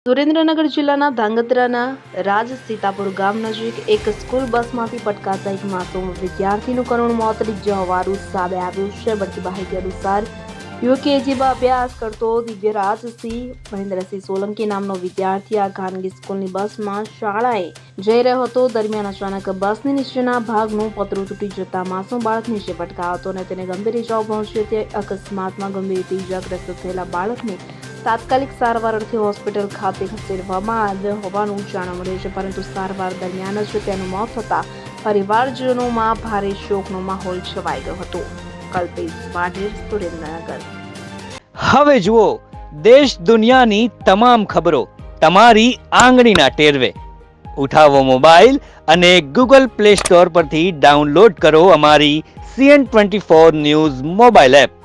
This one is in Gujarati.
સુરેન્દ્રનગર જિલ્લાના ધાંગધ્રાના રાજ સીતાપુર ગામ નજીક એક સ્કૂલ બસમાંથી પટકાતા એક માસૂમ વિદ્યાર્થીનું કરુણ મોત નીપજ્યું હોવાનું સામે આવ્યું છે. મળતી માહિતી અનુસાર યુકેજીમાં અભ્યાસ કરતો દિવ્યરાજસિંહ મહેન્દ્રસિંહ સોલંકી નામનો વિદ્યાર્થી આ ખાનગી સ્કૂલની બસમાં શાળાએ જઈ રહ્યો હતો. દરમિયાન અચાનક બસની નીચેના ભાગનું પતરું તૂટી જતા માસૂમ બાળક નીચે પટકાયો હતો અને તેને ગંભીર ઇજાઓ પહોંચી હતી. અકસ્માતમાં ગંભીર રીતે ઇજાગ્રસ્ત થયેલા બાળકને તાત્કાલિક સારવાર અર્થે હોસ્પિટલ ખાતે ખસેડવામાં આવ્યો હોવાનું જાણવા મળ્યું છે, પરંતુ સારવાર દરમિયાન જ તેનું મોત થતાં પરિવારજનોમાં ભારે શોકનો માહોલ છવાઈ ગયો હતો. કલ્પેશ વાઢેર, સુરેન્દ્રનગર. હવે જુઓ દેશ દુનિયાની તમામ ખબરો તમારી આંગળીના ટેરવે. ઉઠાવો મોબાઈલ અને ગૂગલ પ્લે સ્ટોર પરથી ડાઉનલોડ કરો અમારી CN24 ન્યૂઝ મોબાઈલ એપ.